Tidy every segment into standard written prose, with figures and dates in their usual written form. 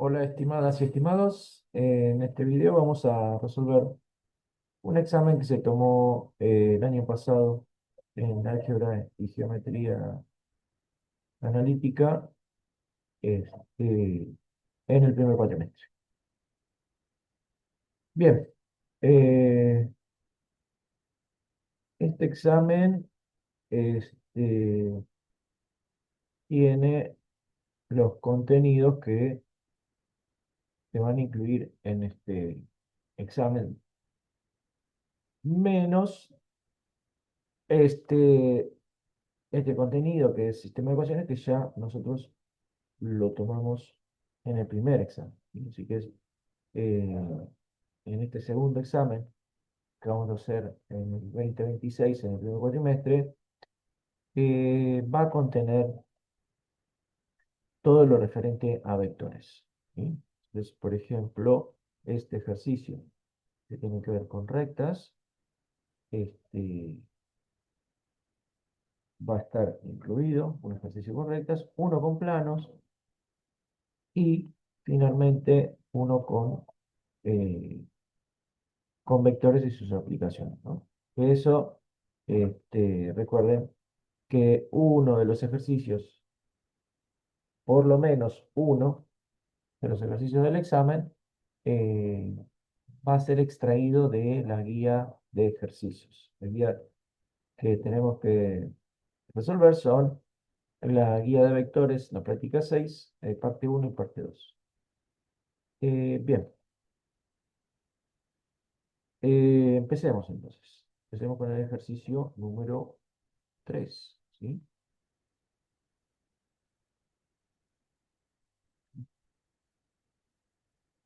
Hola, estimadas y estimados. En este video vamos a resolver un examen que se tomó el año pasado en álgebra y geometría analítica en el primer cuatrimestre. Bien, eh, este examen tiene los contenidos que se van a incluir en este examen, menos este este contenido que es sistema de ecuaciones que ya nosotros lo tomamos en el primer examen. ¿Sí? Así que en este segundo examen que vamos a hacer en el 2026, en el primer cuatrimestre, va a contener todo lo referente a vectores. ¿Sí? Entonces, por ejemplo, este ejercicio que tiene que ver con rectas, este, va a estar incluido un ejercicio con rectas, uno con planos y finalmente uno con vectores y sus aplicaciones, ¿no? Eso, recuerden que uno de los ejercicios, por lo menos uno de los ejercicios del examen, eh, va a ser extraído de la guía de ejercicios. La guía que tenemos que resolver son la guía de vectores, la práctica 6, parte uno y parte 2. Bien, empecemos entonces. Empecemos con el ejercicio número 3, ¿sí?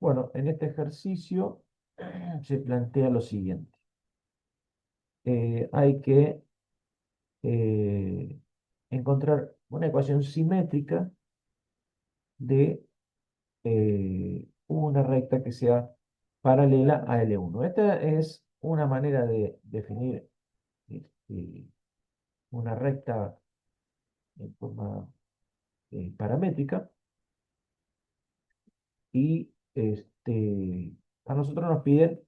Bueno, en este ejercicio se plantea lo siguiente. Hay que eh, encontrar una ecuación simétrica de una recta que sea paralela a L1. Esta es una manera de definir este, una recta en forma paramétrica y a nosotros nos piden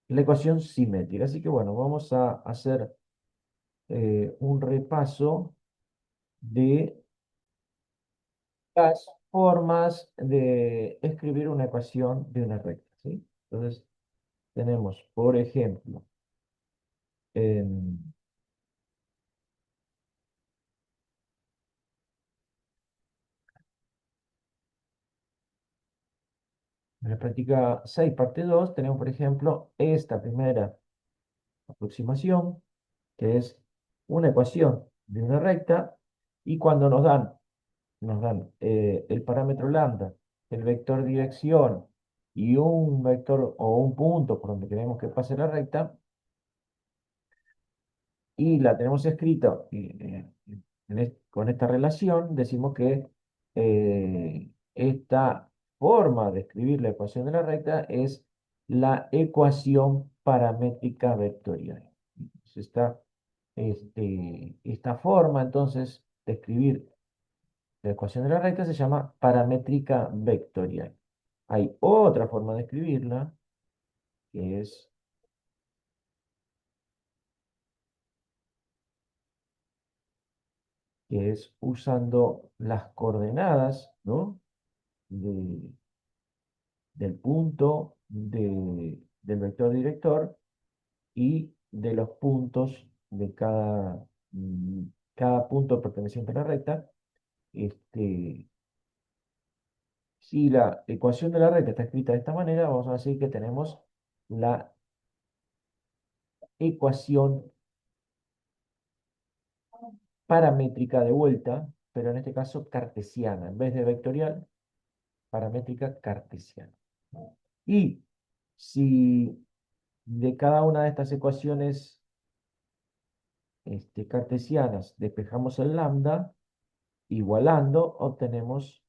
la ecuación simétrica. Así que bueno, vamos a hacer un repaso de las formas de escribir una ecuación de una recta, ¿sí? Entonces, tenemos, por ejemplo, en la práctica 6 parte 2 tenemos, por ejemplo, esta primera aproximación, que es una ecuación de una recta, y cuando nos dan el parámetro lambda, el vector dirección y un vector o un punto por donde queremos que pase la recta, y la tenemos escrita con esta relación, decimos que esta forma de escribir la ecuación de la recta es la ecuación paramétrica vectorial. Entonces, esta forma entonces de escribir la ecuación de la recta se llama paramétrica vectorial. Hay otra forma de escribirla que es usando las coordenadas, ¿no? de- del punto del vector director y de los puntos de cada punto perteneciente a la recta. Este, si la ecuación de la recta está escrita de esta manera, vamos a decir que tenemos la ecuación paramétrica de vuelta, pero en este caso cartesiana, en vez de vectorial, paramétrica cartesiana. Y si de cada una de estas ecuaciones cartesianas despejamos el lambda, igualando, obtenemos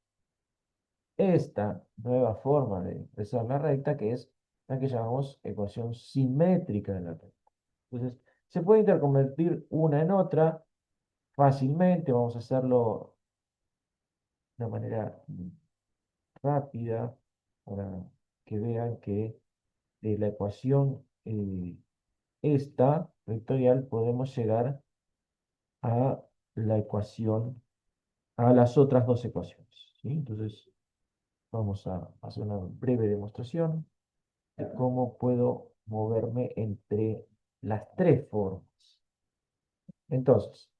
esta nueva forma de expresar la recta, que es la que llamamos ecuación simétrica de la recta. Entonces, se puede interconvertir una en otra fácilmente. Vamos a hacerlo de una manera rápida para que vean que de la ecuación esta vectorial podemos llegar a la ecuación, a las otras dos ecuaciones, ¿sí? Entonces, vamos a hacer una breve demostración de cómo puedo moverme entre las tres formas. Entonces,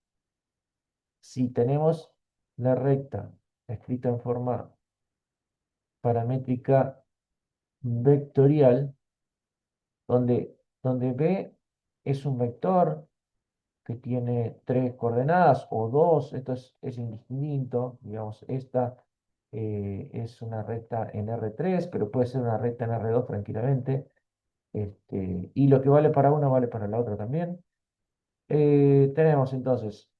si tenemos la recta escrita en forma paramétrica vectorial, donde B es un vector que tiene tres coordenadas o dos, esto es indistinto, digamos, esta es una recta en R3, pero puede ser una recta en R2 tranquilamente, y lo que vale para una vale para la otra también. Tenemos entonces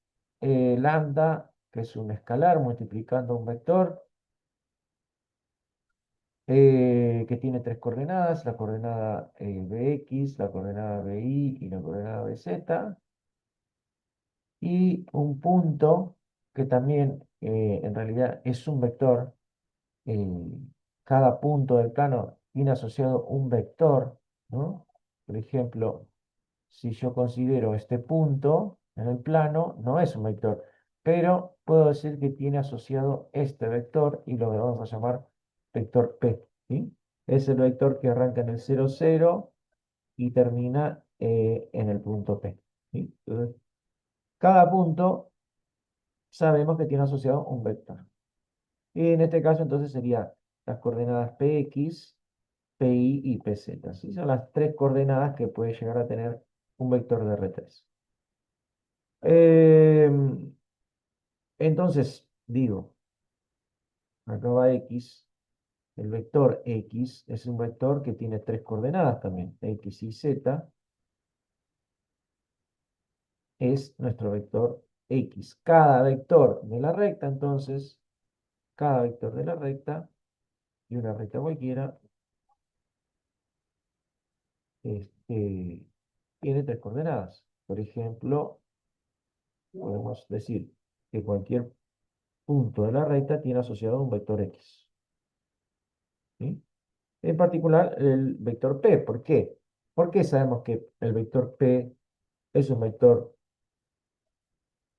lambda, que es un escalar multiplicando un vector, que tiene tres coordenadas, la coordenada Bx, la coordenada Bi y la coordenada Bz, y un punto que también en realidad es un vector. eh, Cada punto del plano tiene asociado un vector, ¿no? Por ejemplo, si yo considero este punto en el plano, no es un vector, pero puedo decir que tiene asociado este vector y lo vamos a llamar vector P, ¿sí? Es el vector que arranca en el 0, 0 y termina en el punto P, ¿sí? Entonces, cada punto sabemos que tiene asociado un vector. Y en este caso entonces sería las coordenadas Px, Pi y Pz, ¿sí? Son las tres coordenadas que puede llegar a tener un vector de R3. Entonces, digo, acá va X, el vector X es un vector que tiene tres coordenadas también, X y Z, es nuestro vector X. Cada vector de la recta, entonces, cada vector de la recta, y una recta cualquiera, este, tiene tres coordenadas. Por ejemplo, podemos decir que cualquier punto de la recta tiene asociado un vector X, ¿sí? En particular, el vector P. ¿Por qué? ¿Por qué sabemos que el vector P es un vector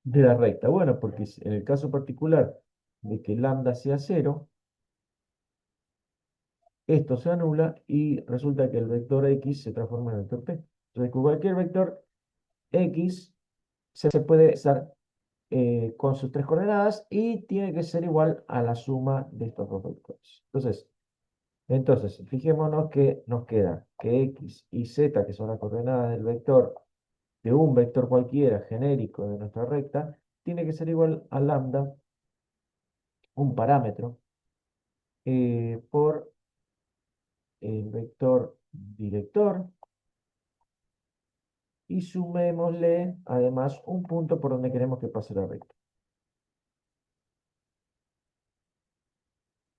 de la recta? Bueno, porque en el caso particular de que lambda sea cero, esto se anula y resulta que el vector X se transforma en el vector P. Entonces, con cualquier vector X se puede usar con sus tres coordenadas y tiene que ser igual a la suma de estos dos vectores. Entonces, fijémonos que nos queda que X y Z, que son las coordenadas del vector, de un vector cualquiera genérico de nuestra recta, tiene que ser igual a lambda, un parámetro, por el vector director, y sumémosle además un punto por donde queremos que pase la recta.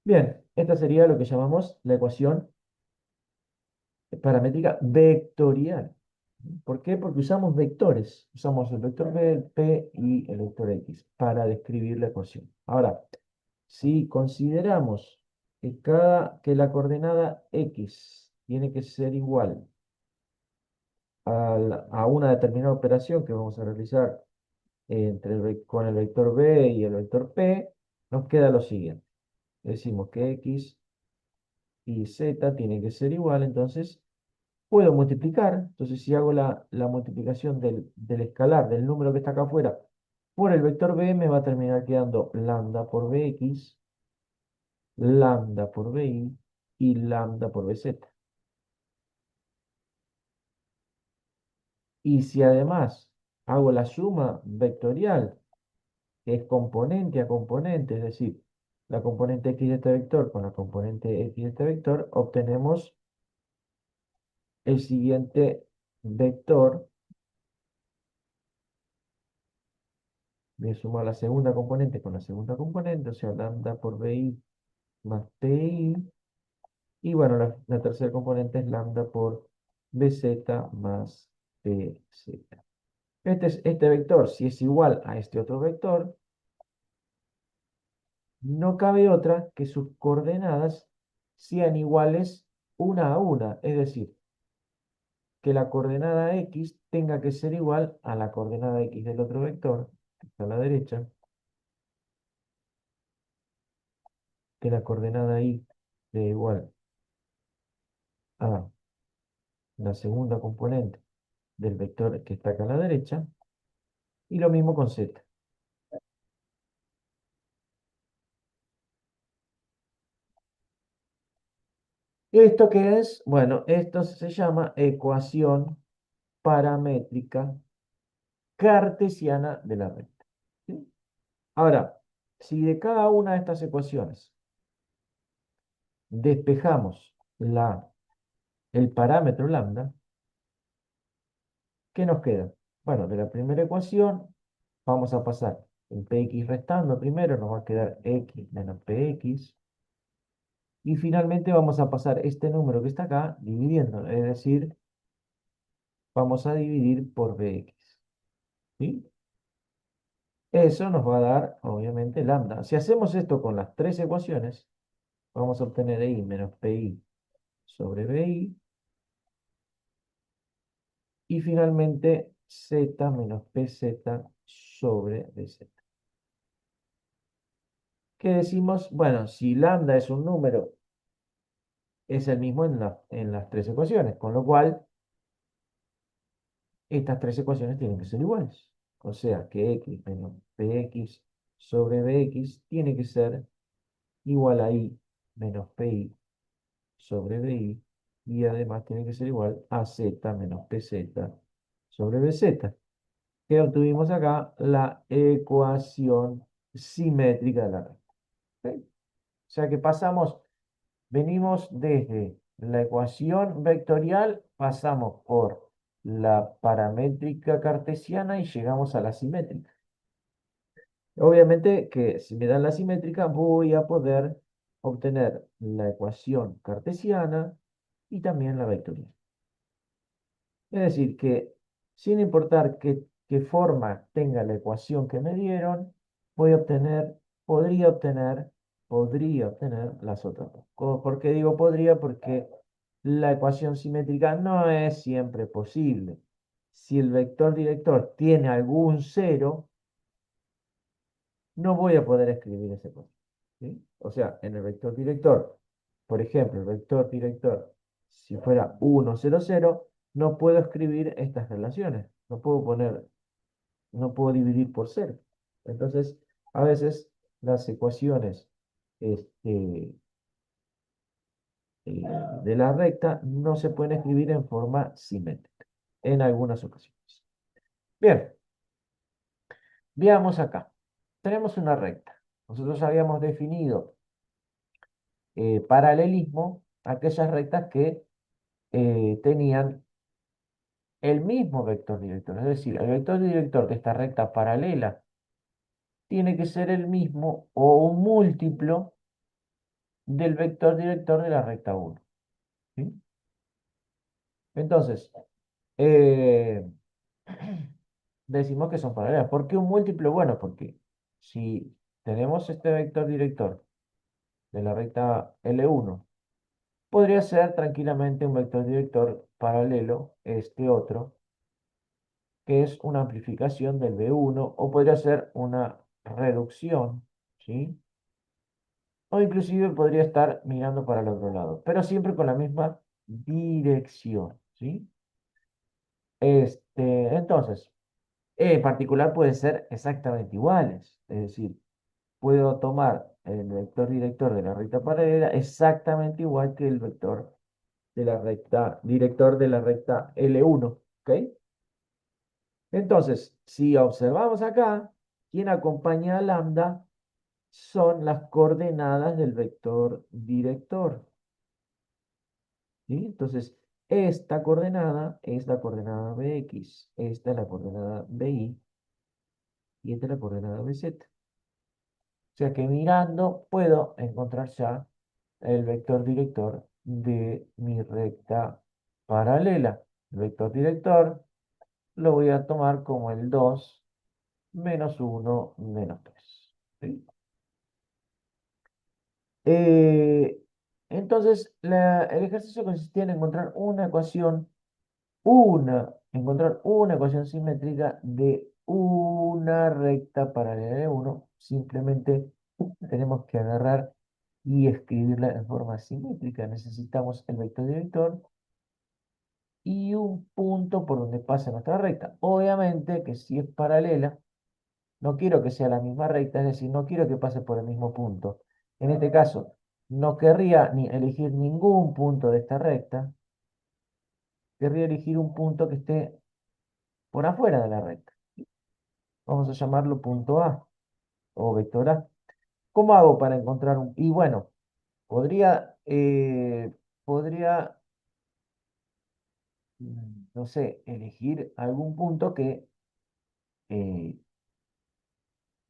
Bien, esta sería lo que llamamos la ecuación paramétrica vectorial. ¿Por qué? Porque usamos vectores. Usamos el vector B, el P y el vector X para describir la ecuación. Ahora, si consideramos que la coordenada X tiene que ser igual a una determinada operación que vamos a realizar con el vector B y el vector P, nos queda lo siguiente. Decimos que X y Z tienen que ser igual, entonces puedo multiplicar. Entonces, si hago la multiplicación del escalar del número que está acá afuera por el vector B, me va a terminar quedando lambda por Bx, lambda por Bi y lambda por Bz. Y si además hago la suma vectorial, que es componente a componente, es decir, la componente x de este vector con la componente x de este vector, obtenemos el siguiente vector. Voy a sumar la segunda componente con la segunda componente, o sea, lambda por Bi más Pi. Y bueno, la tercera componente es lambda por Bz más Pz. Este vector, si es igual a este otro vector, no cabe otra que sus coordenadas sean iguales una a una, es decir, que la coordenada x tenga que ser igual a la coordenada x del otro vector, que está a la derecha, que la coordenada y sea igual a la segunda componente del vector que está acá a la derecha, y lo mismo con z. ¿Esto qué es? Bueno, esto se llama ecuación paramétrica cartesiana de la recta. ¿Sí? Ahora, si de cada una de estas ecuaciones despejamos el parámetro lambda, ¿qué nos queda? Bueno, de la primera ecuación vamos a pasar el px restando primero, nos va a quedar x menos px. Y finalmente vamos a pasar este número que está acá dividiendo, es decir, vamos a dividir por bx. ¿Sí? Eso nos va a dar, obviamente, lambda. Si hacemos esto con las tres ecuaciones, vamos a obtener i menos pi sobre bi. Y finalmente z menos pz sobre dz. ¿Qué decimos? Bueno, si lambda es un número, es el mismo en las tres ecuaciones, con lo cual estas tres ecuaciones tienen que ser iguales. O sea que x menos px sobre bx tiene que ser igual a i menos pi sobre bi, y además tiene que ser igual a z menos pz sobre bz. ¿Qué obtuvimos acá? La ecuación simétrica de la red. ¿Ok? O sea que venimos desde la ecuación vectorial, pasamos por la paramétrica cartesiana y llegamos a la simétrica. Obviamente que si me dan la simétrica voy a poder obtener la ecuación cartesiana y también la vectorial. Es decir, que sin importar qué forma tenga la ecuación que me dieron, voy a obtener, podría obtener, podría obtener las otras dos. ¿Por qué digo podría? Porque la ecuación simétrica no es siempre posible. Si el vector director tiene algún cero, no voy a poder escribir ese ecuación. ¿Sí? O sea, en el vector director, por ejemplo, el vector director, si fuera 1, 0, 0, no puedo escribir estas relaciones. No puedo dividir por cero. Entonces, a veces las ecuaciones este, eh, de la recta no se pueden escribir en forma simétrica, en algunas ocasiones. Bien, veamos acá. Tenemos una recta. Nosotros habíamos definido paralelismo a aquellas rectas que tenían el mismo vector director. Es decir, el vector director de esta recta paralela tiene que ser el mismo o un múltiplo del vector director de la recta 1. ¿Sí? Entonces, eh, decimos que son paralelas. ¿Por qué un múltiplo? Bueno, porque si tenemos este vector director de la recta L1, podría ser tranquilamente un vector director paralelo, este otro, que es una amplificación del B1, o podría ser una reducción, ¿sí? O inclusive podría estar mirando para el otro lado, pero siempre con la misma dirección, ¿sí? Entonces, en particular pueden ser exactamente iguales, es decir, puedo tomar el vector director de la recta paralela exactamente igual que el vector de la recta, director de la recta L1, ¿ok? Entonces, si observamos acá, quien acompaña a lambda son las coordenadas del vector director. ¿Sí? Entonces, esta coordenada es la coordenada Bx, esta es la coordenada Bi y esta es la coordenada Bz. O sea que mirando puedo encontrar ya el vector director de mi recta paralela. El vector director lo voy a tomar como el 2 menos 1 menos 3. ¿Sí? Eh, entonces, el ejercicio consistía en encontrar una ecuación simétrica de una recta paralela de uno. Simplemente tenemos que agarrar y escribirla en forma simétrica. Necesitamos el vector director y un punto por donde pasa nuestra recta. Obviamente que si es paralela, no quiero que sea la misma recta, es decir, no quiero que pase por el mismo punto. En este caso, no querría ni elegir ningún punto de esta recta, querría elegir un punto que esté por afuera de la recta. Vamos a llamarlo punto A o vector A. ¿Cómo hago para encontrar un? Y bueno, podría, no sé, elegir algún punto eh,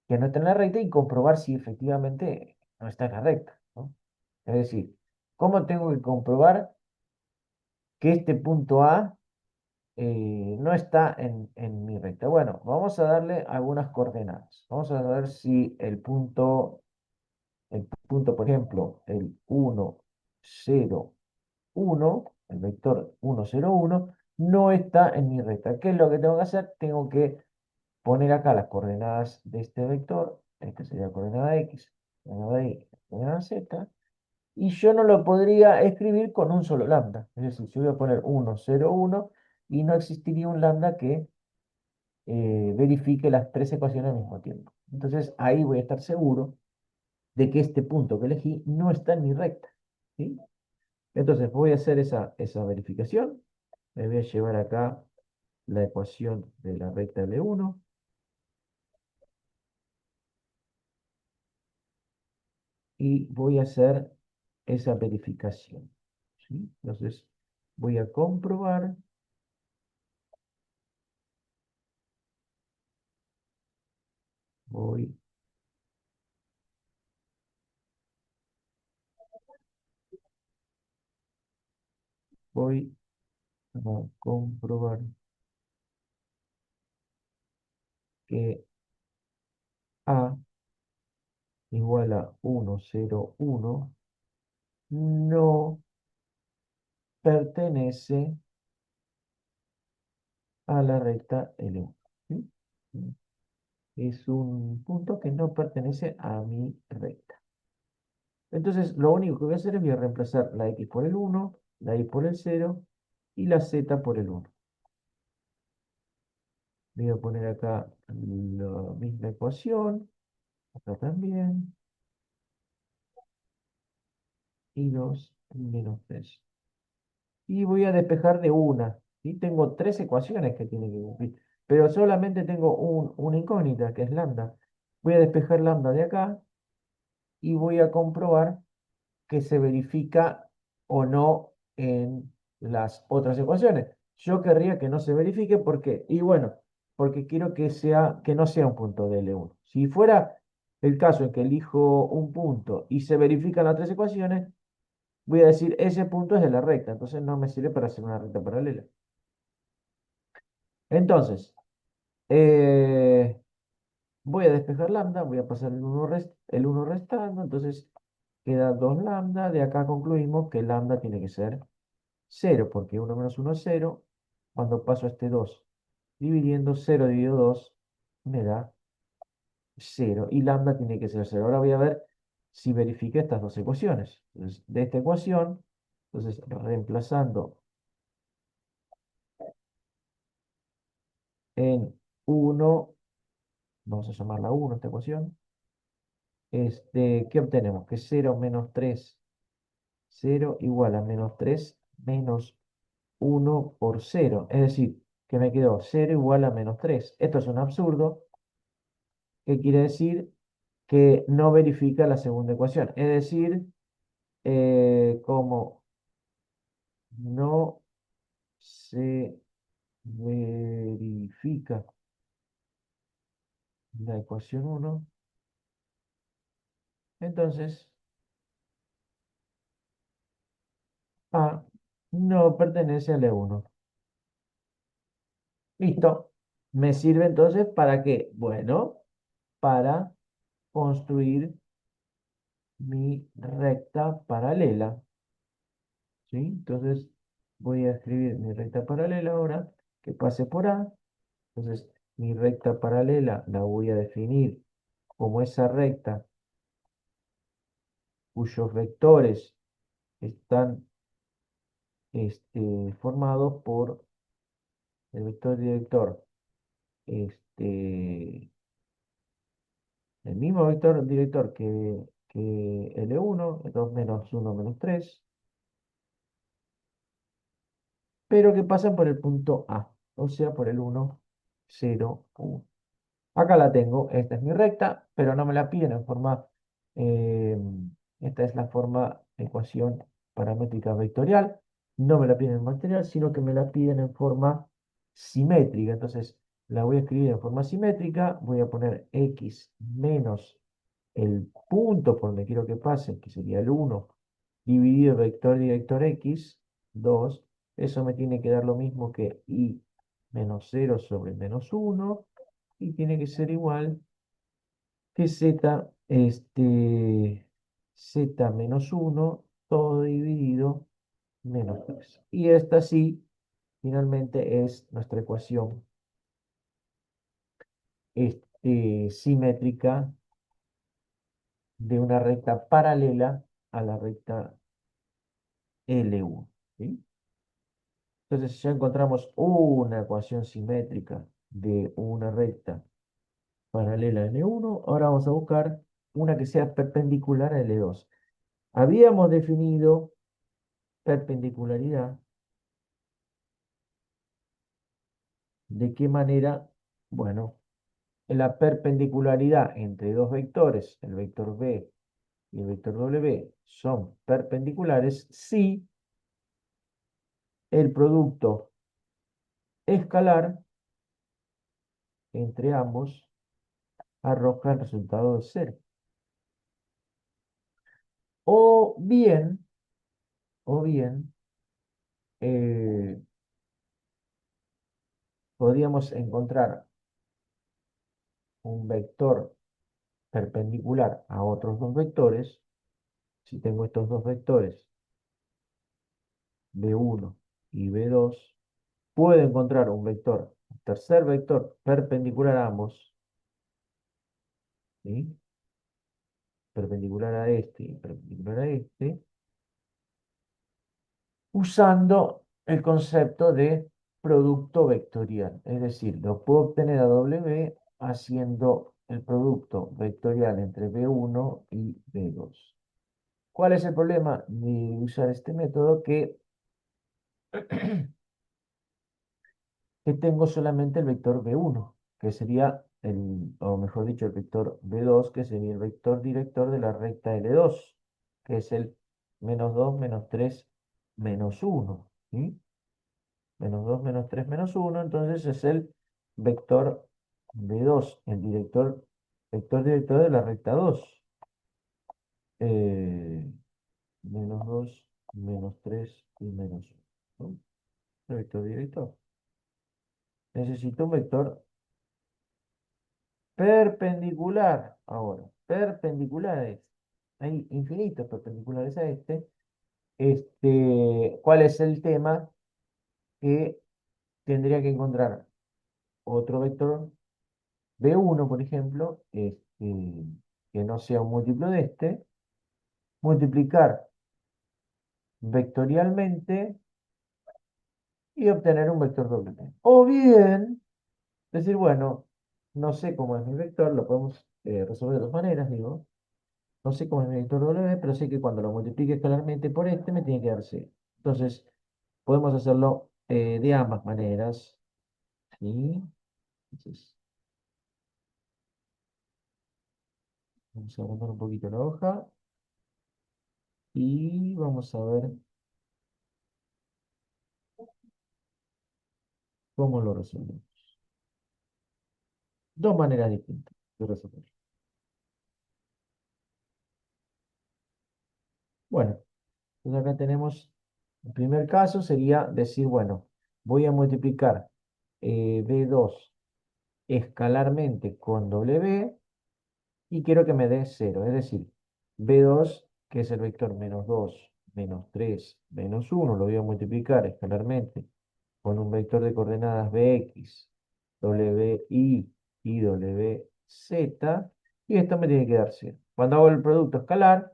que no esté en la recta y comprobar si efectivamente no está en la recta, ¿no? Es decir, ¿cómo tengo que comprobar que este punto A no está en mi recta? Bueno, vamos a darle algunas coordenadas. Vamos a ver si el punto, por ejemplo, el 1, 0, 1, el vector 1, 0, 1, no está en mi recta. ¿Qué es lo que tengo que hacer? Tengo que poner acá las coordenadas de este vector. Esta sería la coordenada X, coordenada Y, coordenada Z. Y yo no lo podría escribir con un solo lambda. Es decir, yo voy a poner 1, 0, 1 y no existiría un lambda que verifique las tres ecuaciones al mismo tiempo. Entonces ahí voy a estar seguro de que este punto que elegí no está en mi recta. ¿Sí? Entonces voy a hacer esa verificación. Me voy a llevar acá la ecuación de la recta L1 y voy a hacer esa verificación. ¿Sí? Entonces voy a comprobar, voy, voy a comprobar que A igual a 1, 0, 1 no pertenece a la recta L1. ¿Sí? Es un punto que no pertenece a mi recta. Entonces, lo único que voy a hacer es voy a reemplazar la X por el 1, la Y por el 0 y la Z por el 1. Voy a poner acá la misma ecuación, acá también, y 2 menos 3. Y voy a despejar de una. ¿Sí? Tengo tres ecuaciones que tienen que cumplir, pero solamente tengo una incógnita, que es lambda. Voy a despejar lambda de acá y voy a comprobar que se verifica o no en las otras ecuaciones. Yo querría que no se verifique, ¿por qué? Y bueno, porque quiero que no sea un punto de L1. Si fuera el caso en que elijo un punto y se verifican las tres ecuaciones, voy a decir ese punto es de la recta, entonces no me sirve para hacer una recta paralela. Entonces, eh, voy a despejar lambda, voy a pasar el 1 restando, entonces queda 2 lambda. De acá concluimos que lambda tiene que ser 0, porque 1 menos 1 es 0. Cuando paso este 2 dividiendo 0 dividido 2 me da 0. Y lambda tiene que ser 0. Ahora voy a ver si verifique estas dos ecuaciones. Entonces, de esta ecuación, entonces reemplazando en 1, vamos a llamarla 1 esta ecuación, ¿qué obtenemos? Que 0 menos 3, 0 igual a menos 3 menos 1 por 0. Es decir, que me quedó 0 igual a menos 3. Esto es un absurdo, que quiere decir que no verifica la segunda ecuación. Es decir, como no se verifica la ecuación 1, entonces A no pertenece al E1. Listo. ¿Me sirve entonces para qué? Bueno, para construir mi recta paralela, ¿sí? Entonces voy a escribir mi recta paralela ahora, que pase por A. Entonces mi recta paralela la voy a definir como esa recta cuyos vectores están formados por el vector director, el mismo vector director que L1, 2 menos 1 menos 3, pero que pasan por el punto A, o sea, por el 1, 0, 1. Acá la tengo, esta es mi recta, pero no me la piden en forma, eh, esta es la forma de ecuación paramétrica vectorial, no me la piden en material, sino que me la piden en forma simétrica. Entonces, la voy a escribir en forma simétrica, voy a poner x menos el punto por donde quiero que pase, que sería el 1, dividido el vector director x, 2, eso me tiene que dar lo mismo que y menos 0 sobre menos 1, y tiene que ser igual que z menos 1, todo dividido, menos 3. Y esta sí, finalmente es nuestra ecuación simétrica de una recta paralela a la recta L1, ¿sí? Entonces ya encontramos una ecuación simétrica de una recta paralela a L1. Ahora vamos a buscar una que sea perpendicular a L2. Habíamos definido perpendicularidad. ¿De qué manera? Bueno, la perpendicularidad entre dos vectores, el vector B y el vector W, son perpendiculares si el producto escalar entre ambos arroja el resultado de cero. O bien, o bien, eh, podríamos encontrar un vector perpendicular a otros dos vectores. Si tengo estos dos vectores, B1 y B2, puedo encontrar un vector, un tercer vector perpendicular a ambos, ¿sí? Perpendicular a este y perpendicular a este, usando el concepto de producto vectorial. Es decir, lo puedo obtener a W haciendo el producto vectorial entre B1 y B2. ¿Cuál es el problema de usar este método? Que tengo solamente el vector B1, que sería o mejor dicho, el vector B2, que sería el vector director de la recta L2, que es el menos 2, menos 3, menos 1, ¿sí? Menos 2, menos 3, menos 1, entonces es el vector B2, el vector director de la recta 2. Eh, menos 2, menos 3 y menos 1, ¿no? El vector director. Necesito un vector perpendicular. Ahora, perpendiculares. Hay infinitos perpendiculares a este. ¿Cuál es el tema? Que tendría que encontrar otro vector B1, por ejemplo, que no sea un múltiplo de este, multiplicar vectorialmente y obtener un vector W. O bien, decir, bueno, no sé cómo es mi vector, lo podemos resolver de dos maneras, digo. No sé cómo es mi vector W, pero sé que cuando lo multiplique escalarmente por este me tiene que dar C. Entonces, podemos hacerlo de ambas maneras, ¿sí? Entonces, vamos a agrandar un poquito la hoja y vamos a ver cómo lo resolvemos. Dos maneras distintas de resolverlo. Bueno, entonces acá tenemos, el primer caso sería decir, bueno, voy a multiplicar B2 escalarmente con W y quiero que me dé 0. Es decir, B2, que es el vector -2, -3, -1, lo voy a multiplicar escalarmente con un vector de coordenadas Bx, Wi y Wz, y esto me tiene que dar 0. Cuando hago el producto escalar,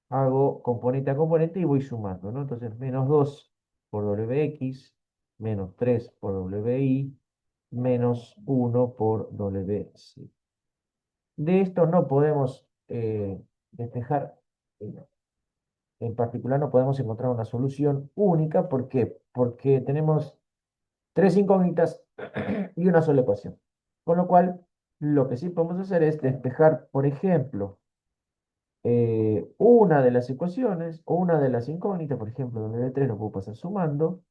hago componente a componente y voy sumando, ¿no? Entonces, -2 por Wx, -3 por Wi, -1 por Wz. De esto no podemos despejar, eh, en particular no podemos encontrar una solución única. ¿Por qué? Porque tenemos tres incógnitas y una sola ecuación. Con lo cual, lo que sí podemos hacer es despejar, por ejemplo, una de las ecuaciones o una de las incógnitas, por ejemplo, W3 lo puedo pasar sumando,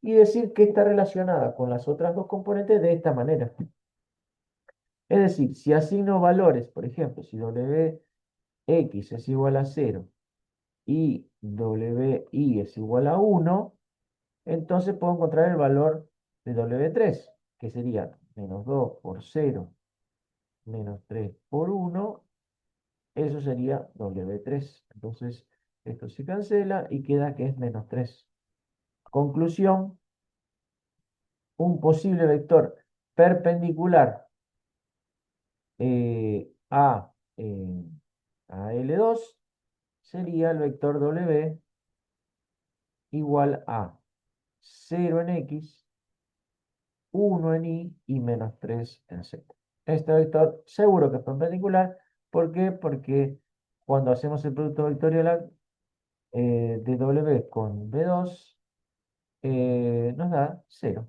y decir que está relacionada con las otras dos componentes de esta manera. Es decir, si asigno valores, por ejemplo, si Wx es igual a 0 y Wi es igual a 1, entonces puedo encontrar el valor de W3, que sería -2 por 0, -3 por 1, eso sería W3. Entonces, esto se cancela y queda que es -3. Conclusión, un posible vector perpendicular a, a L2 sería el vector W igual a 0 en X, 1 en Y -3 en Z. Este vector seguro que es perpendicular. ¿Por qué? Porque cuando hacemos el producto vectorial de W con B2, nos da 0.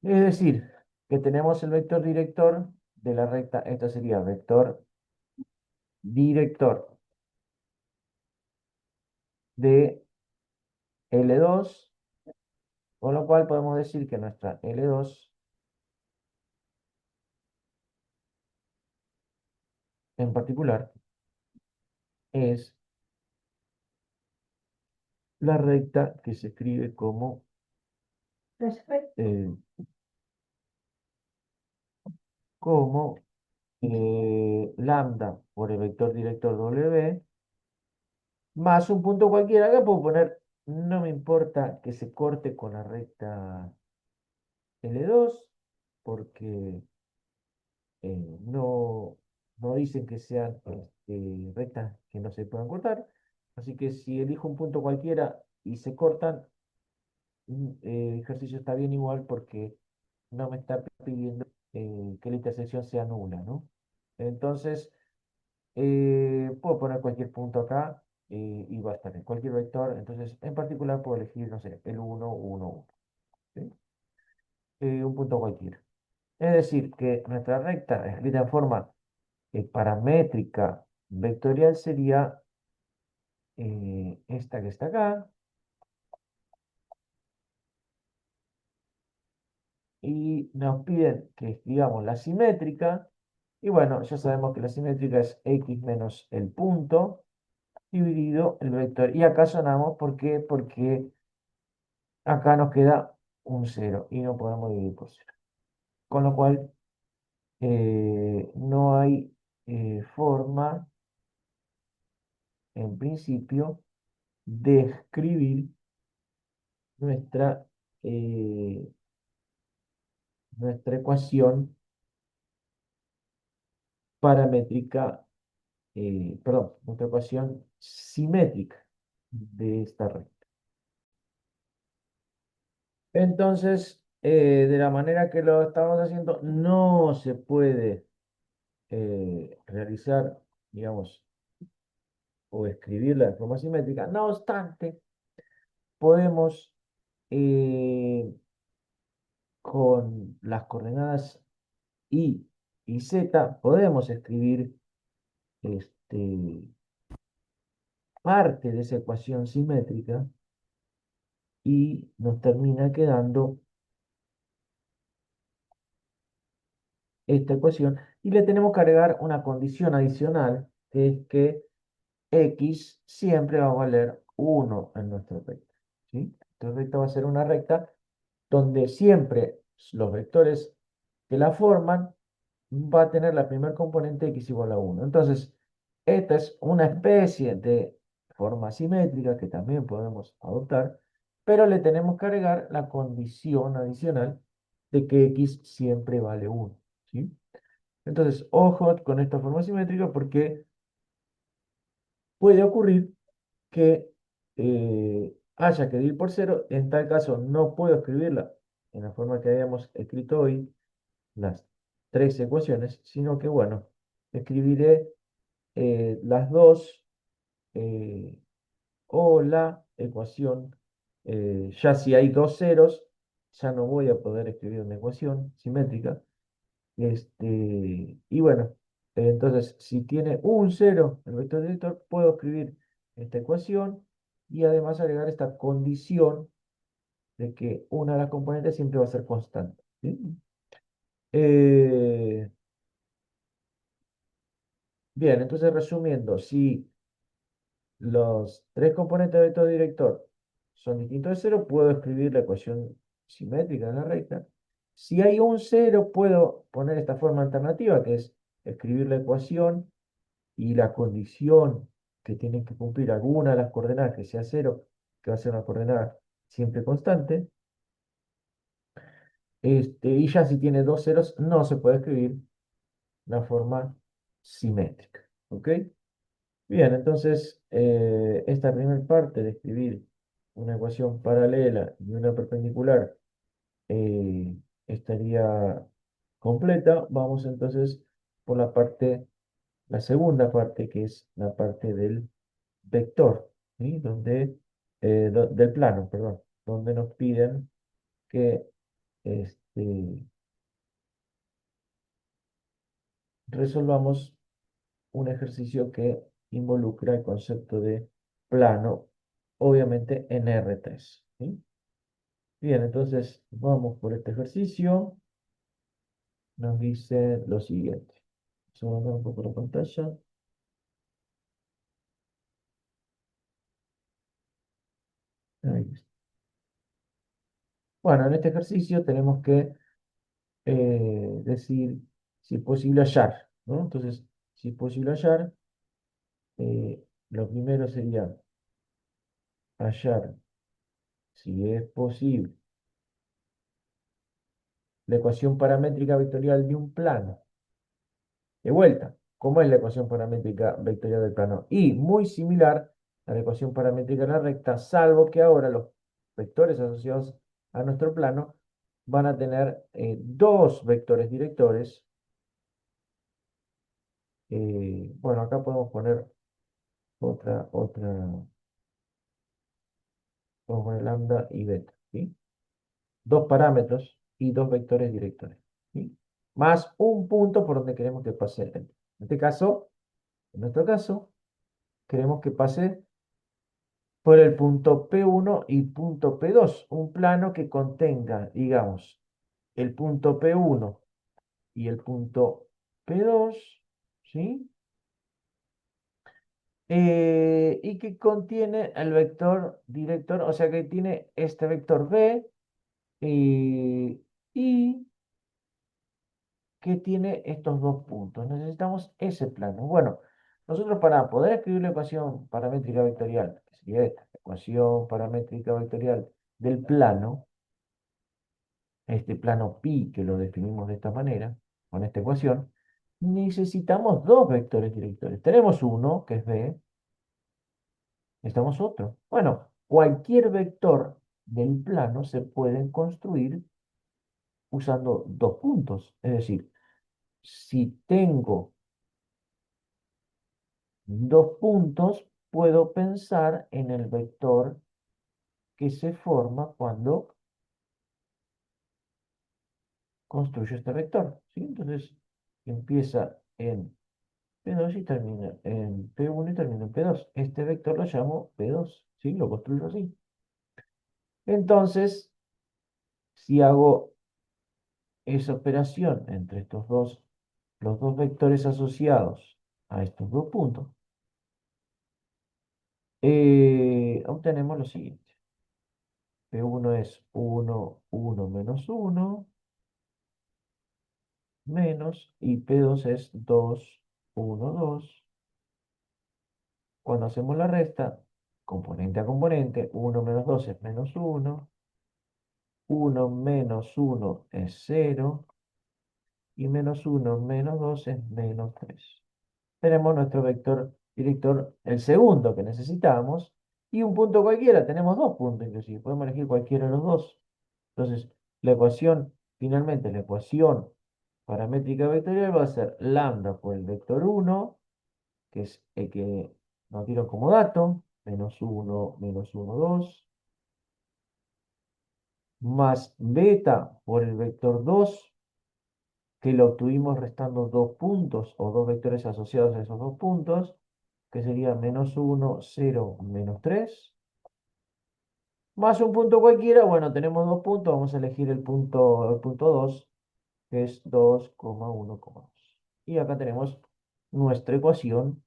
Es decir, que tenemos el vector director de la recta, esto sería vector director de L2, con lo cual podemos decir que nuestra L2 en particular es la recta que se escribe como, eh, como lambda por el vector director W más un punto cualquiera. Acá puedo poner, no me importa que se corte con la recta L2, porque no dicen que sean rectas que no se puedan cortar. Así que si elijo un punto cualquiera y se cortan, el ejercicio está bien igual porque no me está pidiendo que la intersección sea nula, ¿no? Entonces, puedo poner cualquier punto acá y va a estar en cualquier vector. Entonces, en particular puedo elegir, no sé, el 1, 1, 1, ¿sí? Un punto cualquiera. Es decir, que nuestra recta escrita en forma paramétrica vectorial sería esta que está acá. Y nos piden que escribamos la simétrica. Y bueno, ya sabemos que la simétrica es x menos el punto dividido el vector. Y acá sonamos, ¿por qué? Porque acá nos queda un 0 y no podemos dividir por 0. Con lo cual, no hay forma, en principio, de escribir nuestra, eh, nuestra ecuación paramétrica, perdón, nuestra ecuación simétrica de esta recta. Entonces, de la manera que lo estamos haciendo, no se puede realizar, digamos, o escribirla de forma simétrica. No obstante, podemos, eh, con las coordenadas Y y Z, podemos escribir este, parte de esa ecuación simétrica y nos termina quedando esta ecuación. Y le tenemos que agregar una condición adicional, que es que X siempre va a valer 1 en nuestra recta, ¿sí? Esta recta va a ser una recta donde siempre los vectores que la forman va a tener la primer componente x igual a 1. Entonces, esta es una especie de forma simétrica que también podemos adoptar, pero le tenemos que agregar la condición adicional de que x siempre vale 1, ¿sí? Entonces, ojo con esta forma simétrica porque puede ocurrir que haya que dividir por cero. En tal caso, no puedo escribirla en la forma que habíamos escrito hoy, las tres ecuaciones, sino que, bueno, escribiré las dos eh, o la ecuación. Ya si hay dos ceros, ya no voy a poder escribir una ecuación simétrica. Y bueno, entonces si tiene un cero el vector director, puedo escribir esta ecuación y además agregar esta condición de que una de las componentes siempre va a ser constante, ¿sí? Eh, bien, entonces resumiendo, si los tres componentes del vector director son distintos de cero, puedo escribir la ecuación simétrica de la recta. Si hay un cero, puedo poner esta forma alternativa, que es escribir la ecuación y la condición que tienen que cumplir alguna de las coordenadas que sea cero, que va a ser una coordenada siempre constante. Y ya si tiene dos ceros, no se puede escribir la forma simétrica. ¿Ok? Bien, entonces esta primera parte de escribir una ecuación paralela y una perpendicular eh, estaría completa. Vamos entonces por la segunda parte, que es la parte del vector, ¿sí? Del plano, perdón, donde nos piden que este, resolvamos un ejercicio que involucra el concepto de plano, obviamente en R3, ¿sí? Bien, entonces vamos por este ejercicio. Nos dice lo siguiente. Vamos a agrandar un poco la pantalla. Ahí está. Bueno, en este ejercicio tenemos que decir si es posible hallar, ¿no? Entonces, si es posible hallar, lo primero sería hallar si es posible la ecuación paramétrica vectorial de un plano. De vuelta, ¿cómo es la ecuación paramétrica vectorial del plano? Y muy similar a la ecuación paramétrica de la recta, salvo que ahora los vectores asociados a nuestro plano van a tener dos vectores directores. Bueno, acá podemos poner otra, podemos poner lambda y beta, ¿sí? Dos parámetros y dos vectores directores, ¿sí? Más un punto por donde queremos que pase el vector. En este caso, en nuestro caso, queremos que pase por el punto P1 y punto P2, un plano que contenga, digamos, el punto P1 y el punto P2, ¿sí? Y que contiene el vector director, o sea que tiene este vector B y que tiene estos dos puntos. Necesitamos ese plano. Bueno, nosotros para poder escribir la ecuación paramétrica vectorial, que sería esta, ecuación paramétrica vectorial del plano, este plano pi que lo definimos de esta manera, con esta ecuación, necesitamos dos vectores directores. Tenemos uno, que es B, necesitamos otro. Bueno, cualquier vector del plano se puede construir usando dos puntos. Es decir, si tengo dos puntos, puedo pensar en el vector que se forma cuando construyo este vector, ¿sí? Entonces, empieza en P2 y termina en P1 y termina en P2. Este vector lo llamo P2, ¿sí? Lo construyo así. Entonces, si hago esa operación entre los dos vectores asociados a estos dos puntos, obtenemos lo siguiente. P1 es 1, 1 menos 1. menos, y P2 es 2, 1, 2. Cuando hacemos la resta, componente a componente, 1 menos 2 es menos 1, 1 menos 1 es 0, y menos 1 menos 2 es menos 3. Tenemos nuestro vector director, el segundo que necesitamos, y un punto cualquiera, tenemos dos puntos inclusive, podemos elegir cualquiera de los dos. Entonces, la ecuación, finalmente, la ecuación paramétrica vectorial va a ser lambda por el vector 1, que es el que nos dieron como dato, menos 1, 2, más beta por el vector 2, que lo obtuvimos restando dos puntos o dos vectores asociados a esos dos puntos, que sería menos 1, 0, menos 3, más un punto cualquiera. Bueno, tenemos dos puntos, vamos a elegir el punto 2, que es 2,1,2. Y acá tenemos nuestra ecuación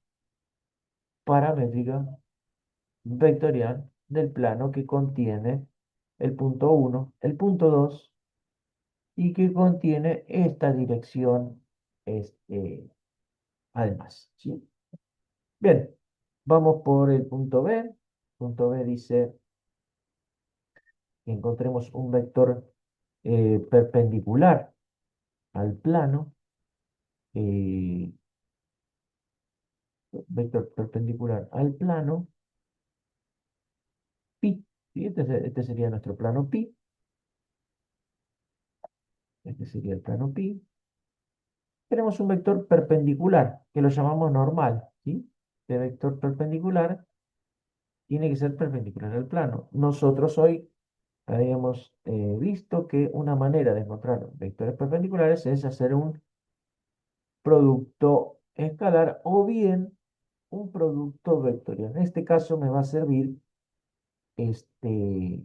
paramétrica vectorial del plano que contiene el punto 1, el punto 2 y que contiene esta dirección, este, además, ¿sí? Bien, vamos por el punto B. Punto B dice que encontremos un vector perpendicular al plano, eh, vector perpendicular al plano pi. ¿Sí? Este sería nuestro plano pi. Este sería el plano pi. Tenemos un vector perpendicular que lo llamamos normal, ¿sí? Este vector perpendicular tiene que ser perpendicular al plano. Nosotros hoy habíamos visto que una manera de encontrar vectores perpendiculares es hacer un producto escalar o bien un producto vectorial. En este caso me va a servir este,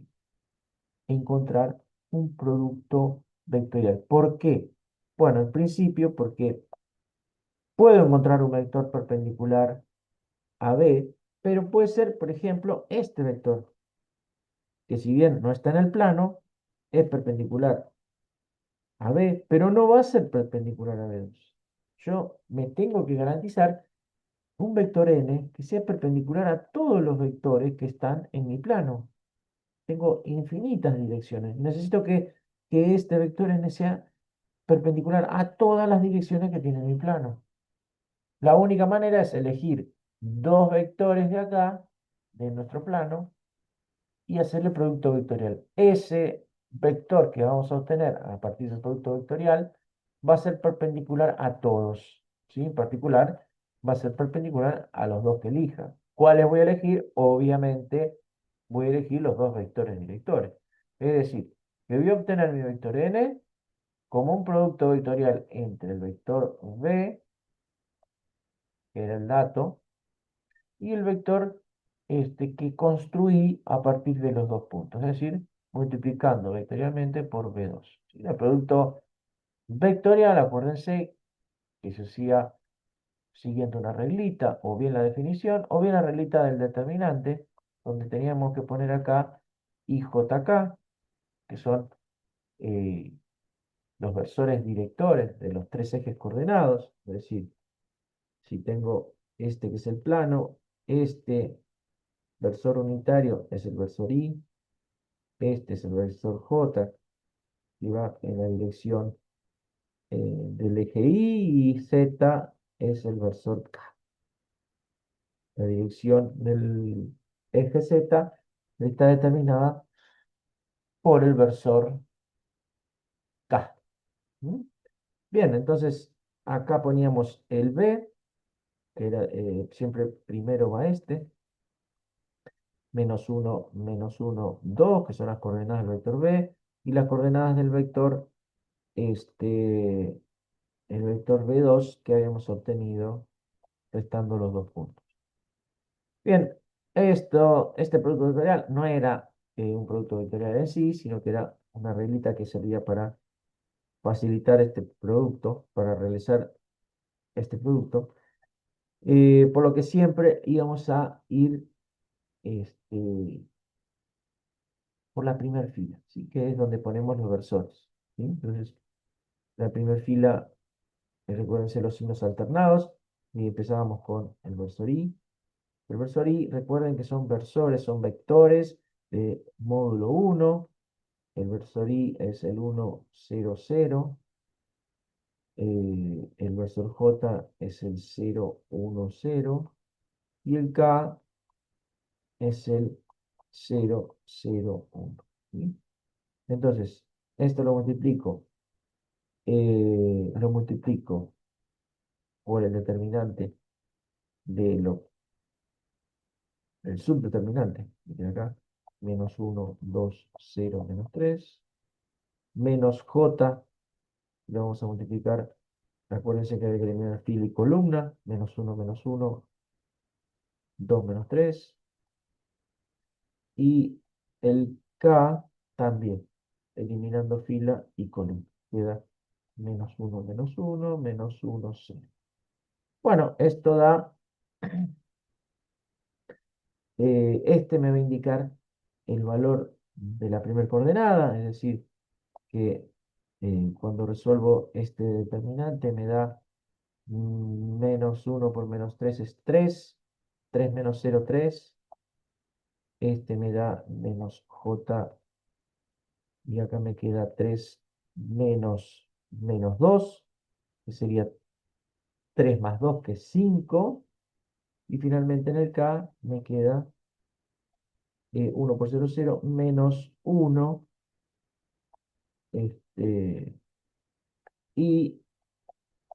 encontrar un producto vectorial. ¿Por qué? Bueno, en principio porque puedo encontrar un vector perpendicular a B, pero puede ser, por ejemplo, este vector, que si bien no está en el plano, es perpendicular a B, pero no va a ser perpendicular a B2. Yo me tengo que garantizar un vector n que sea perpendicular a todos los vectores que están en mi plano. Tengo infinitas direcciones. Necesito que este vector n sea perpendicular a todas las direcciones que tiene mi plano. La única manera es elegir dos vectores de acá, de nuestro plano, y hacer el producto vectorial. Ese vector que vamos a obtener a partir del producto vectorial va a ser perpendicular a todos, ¿sí? En particular, va a ser perpendicular a los dos que elija. ¿Cuáles voy a elegir? Obviamente, voy a elegir los dos vectores directores. Es decir, que voy a obtener mi vector n como un producto vectorial entre el vector v, que era el dato, y el vector que construí a partir de los dos puntos, es decir, multiplicando vectorialmente por B2. ¿Sí? El producto vectorial, acuérdense que se hacía siguiendo una reglita, o bien la definición, o bien la reglita del determinante, donde teníamos que poner acá IJK, que son eh, los versores directores de los tres ejes coordenados, es decir, si tengo este que es el plano, este versor unitario es el versor I, este es el versor J, y va en la dirección del eje Y, y Z es el versor K. La dirección del eje Z está determinada por el versor K. ¿Mm? Bien, entonces acá poníamos el B, que era, siempre primero va este, menos uno 2 que son las coordenadas del vector B, y las coordenadas del vector este, el vector B2 que habíamos obtenido restando los dos puntos. Bien, este producto vectorial no era un producto vectorial en sí, sino que era una reglita que servía para facilitar este producto, para realizar este producto, por lo que siempre íbamos a ir este, por la primera fila, ¿sí? Que es donde ponemos los versores, ¿sí? Entonces, la primera fila recuérdense los signos alternados, y empezábamos con el versor i. El versor i, recuerden que son versores, son vectores de módulo 1. El versor i es el 1, 0, 0. El versor j es el 0, 1, 0. Y el k es el 0, 0, 1. ¿Sí? Entonces, esto lo multiplico por el determinante de el subdeterminante, que tiene acá, menos 1, 2, 0, menos 3, menos j, lo vamos a multiplicar, acuérdense que hay que eliminar fila y columna, menos 1, 2 menos 3, y el k también, eliminando fila y columna, queda menos 1, menos 1, 0. Bueno, esto da, este me va a indicar el valor de la primera coordenada, es decir, que cuando resuelvo este determinante me da menos 1 por menos 3 es 3, 3 menos 0, 3, este me da menos j, y acá me queda 3 menos 2, que sería 3 más 2, que es 5, y finalmente en el k me queda 1 por 0, 0, menos 1, este, y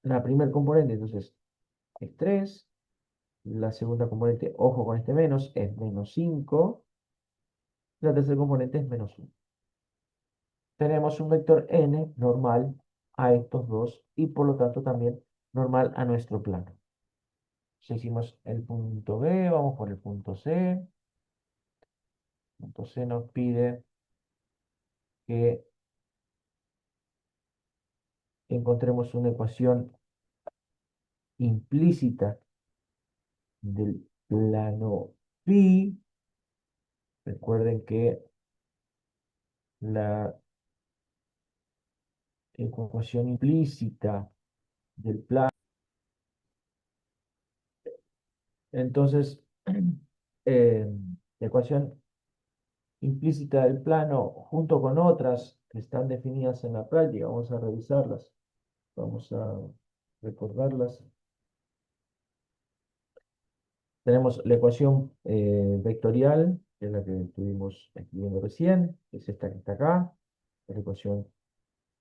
la primera componente, entonces, es 3. La segunda componente, ojo con este menos, es menos 5. La tercera componente es menos 1. Tenemos un vector n normal a estos dos y por lo tanto también normal a nuestro plano. Si hicimos el punto B, vamos por el punto C. El punto C nos pide que encontremos una ecuación implícita del plano phi. Recuerden que la ecuación implícita del plano, entonces, eh, la ecuación implícita del plano, junto con otras que están definidas en la práctica, vamos a revisarlas, vamos a recordarlas. Tenemos la ecuación vectorial, que es la que estuvimos escribiendo recién, que es esta que está acá, la ecuación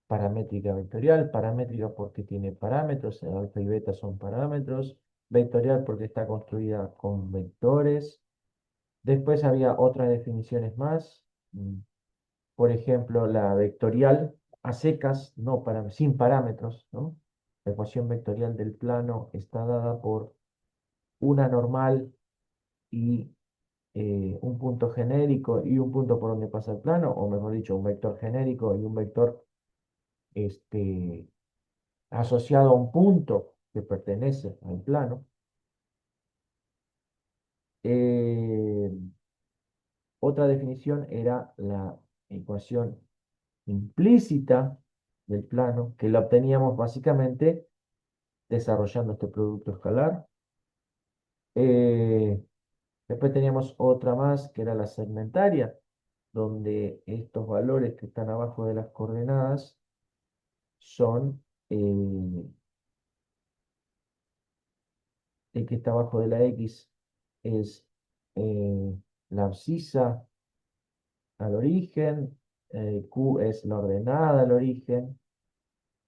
paramétrica vectorial, paramétrica porque tiene parámetros, alfa y beta son parámetros, vectorial porque está construida con vectores. Después había otras definiciones más, por ejemplo, la vectorial a secas, no sin parámetros, ¿no? La ecuación vectorial del plano está dada por una normal y un punto genérico y un punto por donde pasa el plano, o mejor dicho, un vector genérico y un vector este, asociado a un punto que pertenece al plano. Eh, Otra definición era la ecuación implícita del plano, que la obteníamos básicamente desarrollando este producto escalar. Eh, Después teníamos otra más, que era la segmentaria, donde estos valores que están abajo de las coordenadas son el que está abajo de la X es eh, la abscisa al origen, Q es la ordenada al origen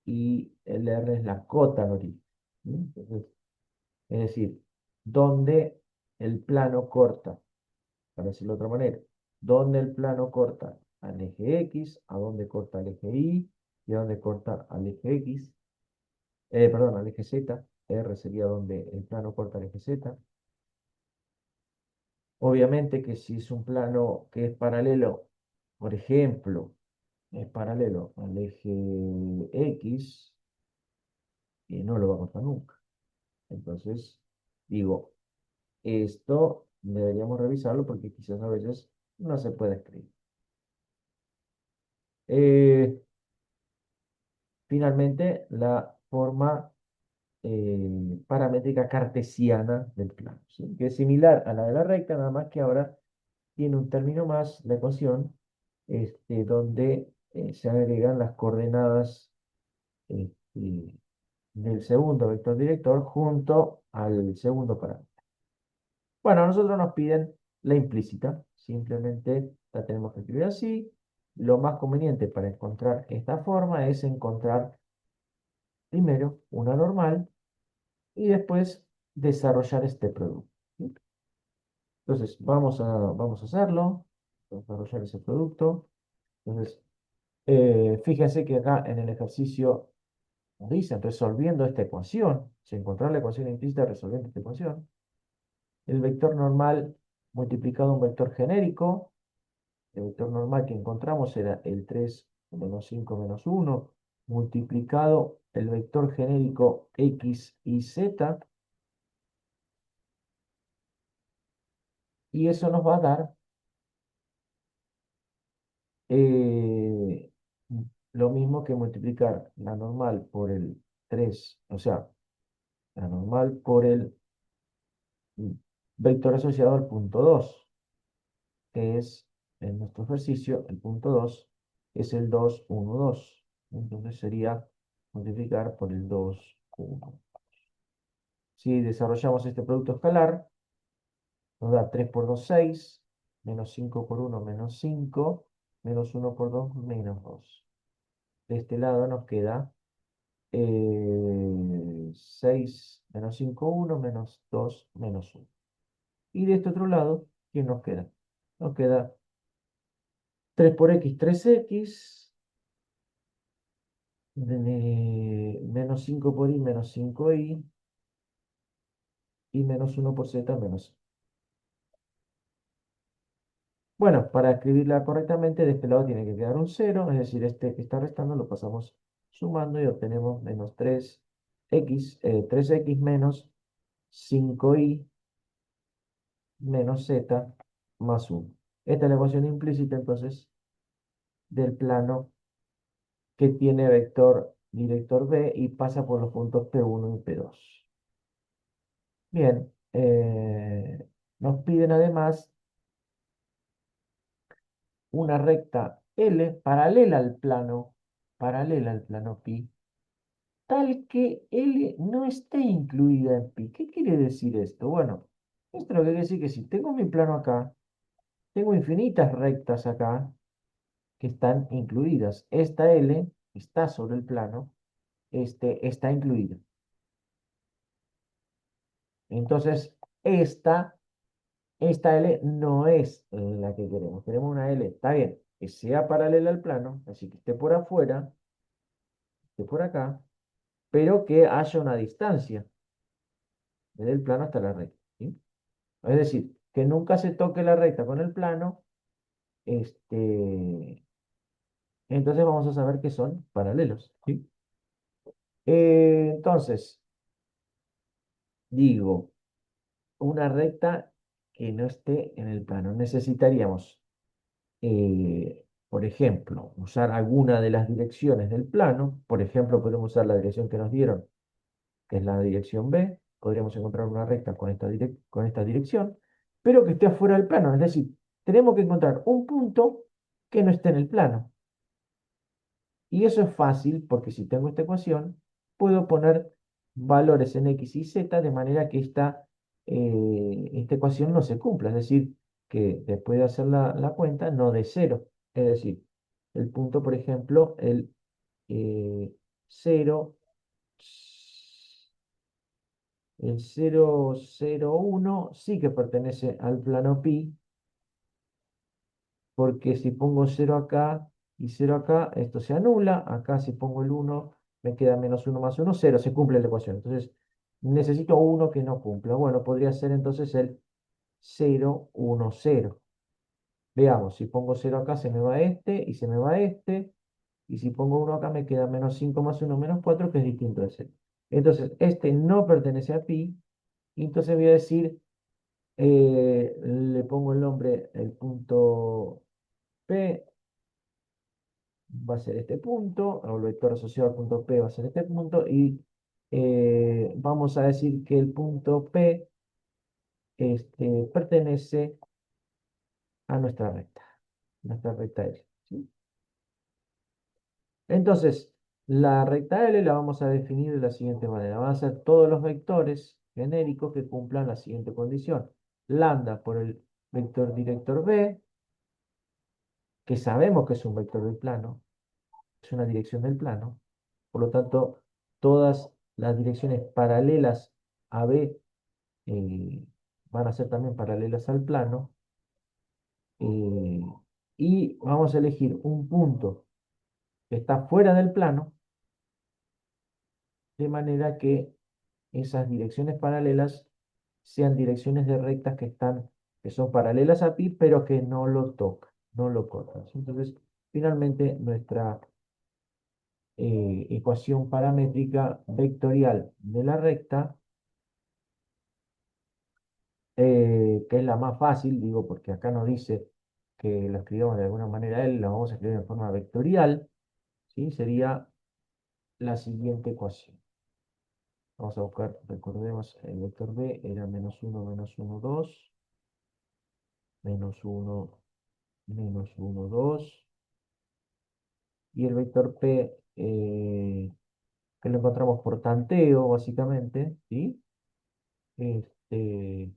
y el R es la cota al origen. ¿Sí? Entonces, es decir, donde el plano corta, para decirlo de otra manera, donde el plano corta al eje X, a donde corta al eje Y y a donde corta al eje X, perdón, al eje Z, R sería donde el plano corta al eje Z. Obviamente que si es un plano que es paralelo, por ejemplo, es paralelo al eje X, y no lo va a cortar nunca. Entonces, digo, esto deberíamos revisarlo porque quizás a veces no se puede escribir. Eh, Finalmente, la forma paramétrica cartesiana del plano, ¿sí? Que es similar a la de la recta, nada más que ahora tiene un término más, la ecuación, donde se agregan las coordenadas este, del segundo vector director junto al segundo parámetro. Bueno, a nosotros nos piden la implícita, simplemente la tenemos que escribir así. Lo más conveniente para encontrar esta forma es encontrar primero una normal y después desarrollar este producto, ¿sí? Entonces, vamos a hacerlo, desarrollar ese producto. Entonces, fíjense que acá en el ejercicio nos dicen resolviendo esta ecuación, si encontrar la ecuación implícita resolviendo esta ecuación, el vector normal multiplicado un vector genérico, el vector normal que encontramos era el 3 menos 5 menos 1, multiplicado el vector genérico x y z, y eso nos va a dar eh, lo mismo que multiplicar la normal por el 3, o sea, la normal por el vector asociado al punto 2, que es en nuestro ejercicio, el punto 2 es el 2, 1, 2. Entonces sería multiplicar por el 2, 1. Si desarrollamos este producto escalar, nos da 3 por 2, 6, menos 5 por 1, menos 5, menos 1 por 2, menos 2. De este lado nos queda 6 menos 5, 1, menos 2, menos 1. Y de este otro lado, ¿qué nos queda? Nos queda 3 por x, 3x, menos 5 por y, menos 5y, y menos 1 por z, menos. Bueno, para escribirla correctamente, de este lado tiene que quedar un 0, es decir, este que está restando lo pasamos sumando y obtenemos menos 3x menos 5y menos z más 1. Esta es la ecuación implícita, entonces, del plano que tiene vector director B y pasa por los puntos P1 y P2. Bien, nos piden además una recta L paralela al plano pi, tal que L no esté incluida en pi. ¿Qué quiere decir esto? Bueno, esto lo que quiere decir que si tengo mi plano acá, tengo infinitas rectas acá que están incluidas. Esta L está sobre el plano, está incluida. Entonces, esta L no es la que queremos. Queremos una L, está bien, que sea paralela al plano, así que esté por afuera, esté por acá, pero que haya una distancia desde el plano hasta la recta, ¿sí? Es decir, que nunca se toque la recta con el plano, entonces vamos a saber que son paralelos, ¿sí? Entonces, digo, una recta que no esté en el plano. Necesitaríamos, por ejemplo, usar alguna de las direcciones del plano. Por ejemplo, podemos usar la dirección que nos dieron, que es la dirección B. Podríamos encontrar una recta con esta dirección, pero que esté afuera del plano. Es decir, tenemos que encontrar un punto que no esté en el plano. Y eso es fácil porque si tengo esta ecuación, puedo poner valores en x y z de manera que esta ecuación no se cumpla. Es decir, que después de hacer la cuenta, no de cero. Es decir, el punto, por ejemplo, eh, 0, el 0, 0, 1 sí que pertenece al plano pi, porque si pongo 0 acá y 0 acá, esto se anula. Acá si pongo el 1, me queda menos 1 más 1, 0, se cumple la ecuación. Entonces, necesito uno que no cumpla. Bueno, podría ser entonces el 0, 1, 0. Veamos, si pongo 0 acá, se me va este y se me va este. Y si pongo 1 acá, me queda menos 5 más 1, menos 4, que es distinto de 0. Entonces, este no pertenece a pi. Y entonces voy a decir, le pongo el nombre, el punto P va a ser este punto, o el vector asociado al punto P va a ser este punto, y vamos a decir que el punto P pertenece a nuestra recta L, ¿sí? Entonces, la recta L la vamos a definir de la siguiente manera. Van a ser todos los vectores genéricos que cumplan la siguiente condición. Lambda por el vector director B, que sabemos que es un vector del plano, es una dirección del plano. Por lo tanto, todas las direcciones paralelas a B eh, van a ser también paralelas al plano. eh, y vamos a elegir un punto que está fuera del plano, de manera que esas direcciones paralelas sean direcciones de rectas que son paralelas a pi, pero que no lo tocan, no lo cortan. Entonces, finalmente, nuestra ecuación paramétrica vectorial de la recta, que es la más fácil, digo, porque acá nos dice que lo escribamos de alguna manera él, lo vamos a escribir en forma vectorial, ¿sí? Sería la siguiente ecuación. Vamos a buscar, recordemos, el vector b era menos uno 2 menos uno menos uno 2 y el vector p, que lo encontramos por tanteo, básicamente, ¿sí? Este,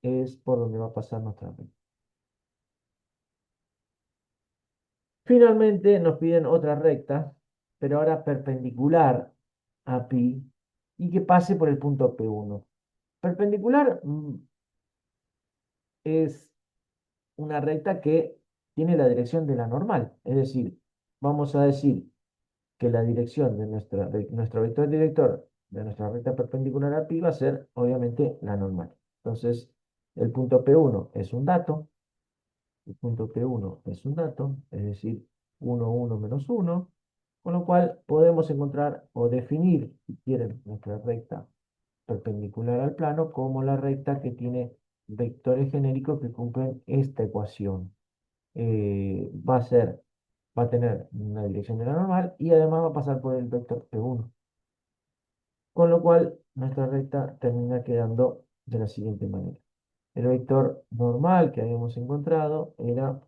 es por donde va a pasar nuestra recta. Finalmente nos piden otra recta, pero ahora perpendicular a pi y que pase por el punto P1. Perpendicular es una recta que tiene la dirección de la normal, es decir, vamos a decir que la dirección de nuestro vector director de nuestra recta perpendicular a pi va a ser obviamente la normal. Entonces, el punto P1 es un dato, el punto P1 es un dato, es decir, 1, 1 menos 1, con lo cual podemos encontrar o definir, si quieren, nuestra recta perpendicular al plano como la recta que tiene vectores genéricos que cumplen esta ecuación. Va a ser, va a tener una dirección de la normal y además va a pasar por el vector P1. Con lo cual, nuestra recta termina quedando de la siguiente manera. El vector normal que habíamos encontrado era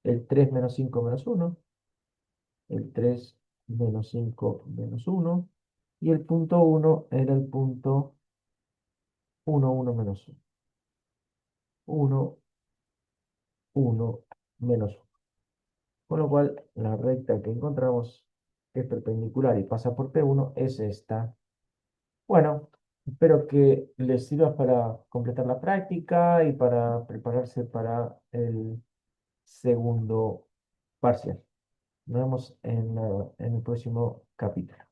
el 3 menos 5 menos 1, el 3 menos 5 menos 1, y el punto 1 era el punto 1, 1 menos 1. 1, 1 menos 1. Con lo cual, la recta que encontramos, que es perpendicular y pasa por P1, es esta. Bueno, espero que les sirva para completar la práctica y para prepararse para el segundo parcial. Nos vemos en el próximo capítulo.